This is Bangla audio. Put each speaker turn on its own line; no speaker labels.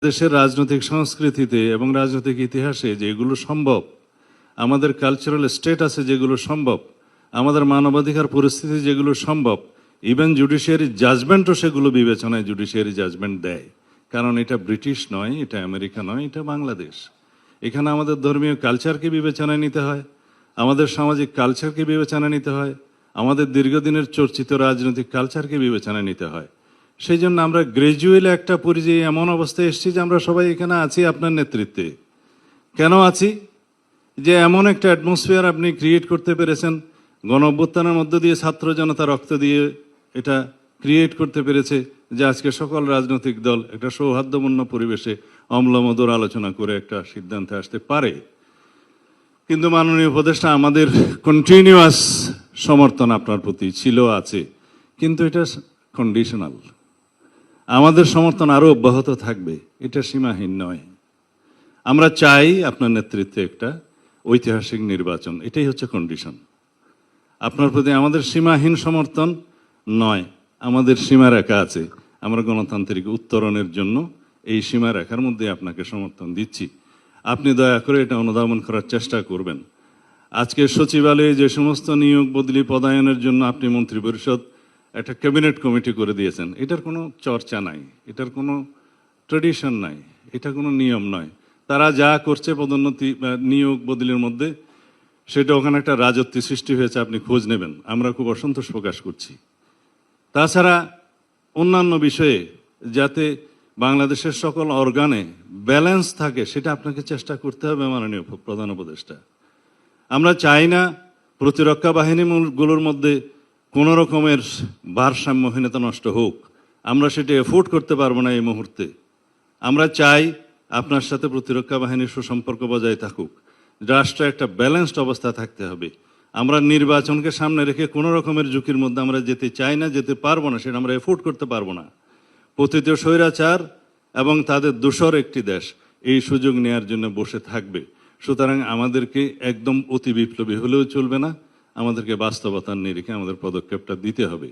দেশের রাজনৈতিক সংস্কৃতিতে এবং রাজনৈতিক ইতিহাসে যেগুলো সম্ভব, আমাদের কালচারাল স্টেটাসে যেগুলো সম্ভব, আমাদের মানবাধিকার পরিস্থিতি যেগুলো সম্ভব, ইভেন জুডিশিয়ারি জাজমেন্টও সেগুলো বিবেচনায় জুডিশিয়ারি জাজমেন্ট দেয়। কারণ এটা ব্রিটিশ নয়, এটা আমেরিকা নয়, এটা বাংলাদেশ। এখানে আমাদের ধর্মীয় কালচারকে বিবেচনায় নিতে হয়, আমাদের সামাজিক কালচারকে বিবেচনায় নিতে হয়, আমাদের দীর্ঘদিনের চর্চিত রাজনৈতিক কালচারকে বিবেচনায় নিতে হয়। সেই জন্য আমরা গ্রাজুয়ালি একটা পরিযায়ী এমন অবস্থায় এসেছি যে আমরা সবাই এখানে আছি আপনার নেতৃত্বে। কেন আছি? যে এমন একটা অ্যাটমসফিয়ার আপনি ক্রিয়েট করতে পেরেছেন, গণ অভ্যুত্থানের মধ্য দিয়ে ছাত্র জনতা রক্ত দিয়ে এটা ক্রিয়েট করতে পেরেছে যে আজকে সকল রাজনৈতিক দল একটা সৌহার্দ্যপূর্ণ পরিবেশে অম্লমধুর আলোচনা করে একটা সিদ্ধান্তে আসতে পারে। কিন্তু মাননীয় উপদেষ্টা, আমাদের কন্টিনিউয়াস সমর্থন আপনার প্রতি ছিল, আছে, কিন্তু এটা কন্ডিশনাল। আমাদের সমর্থন আরও অব্যাহত থাকবে, এটা সীমাহীন নয়। আমরা চাই আপনার নেতৃত্বে একটা ঐতিহাসিক নির্বাচন, এটাই হচ্ছে কন্ডিশন। আপনার প্রতি আমাদের সীমাহীন সমর্থন নয়, আমাদের সীমারেখা আছে। আমরা গণতান্ত্রিক উত্তরণের জন্য এই সীমারেখার মধ্যে আপনাকে সমর্থন দিচ্ছি। আপনি দয়া করে এটা অনুধাবন করার চেষ্টা করবেন। আজকে সচিবালয়ে যে সমস্ত নিয়োগ বদলি পদায়নের জন্য আপনি মন্ত্রিপরিষদ একটা ক্যাবিনেট কমিটি করে দিয়েছেন, এটার কোনো চর্চা নাই, এটার কোনো ট্রেডিশন নাই, এটা কোনো নিয়ম নয়। তারা যা করছে পদোন্নতি নিয়োগ বদলির মধ্যে, সেটা ওখানে একটা রাজত্ব সৃষ্টি হয়েছে, আপনি খোঁজ নেবেন। আমরা খুব অসন্তোষ প্রকাশ করছি। তাছাড়া অন্যান্য বিষয়ে যাতে বাংলাদেশের সকল অর্গানে ব্যালেন্স থাকে, সেটা আপনাকে চেষ্টা করতে হবে মাননীয় প্রধান উপদেষ্টা। আমরা চাই না প্রতিরক্ষা বাহিনীগুলোর মধ্যে কোনো রকমের ভারসাম্যহীনতা নষ্ট হোক। আমরা সেটা এফোর্ড করতে পারবো না এই মুহূর্তে। আমরা চাই আপনার সাথে প্রতিরক্ষা বাহিনীর সুসম্পর্ক বজায় থাকুক। রাষ্ট্র একটা ব্যালেন্সড অবস্থা থাকতে হবে। আমরা নির্বাচনকে সামনে রেখে কোনো রকমের ঝুঁকির মধ্যে আমরা যেতে চাই না, যেতে পারবো না, সেটা আমরা এফোর্ড করতে পারবো না। পতিত স্বৈরাচার এবং তাদের দোসর একটি দেশ এই সুযোগ নেয়ার জন্য বসে থাকবে। সুতরাং আমাদেরকে একদম অতি বিপ্লবী হলেও চলবে না, আমাদেরকে বাস্তবতার নিরিখে আমাদের পদক্ষেপটা দিতে হবে।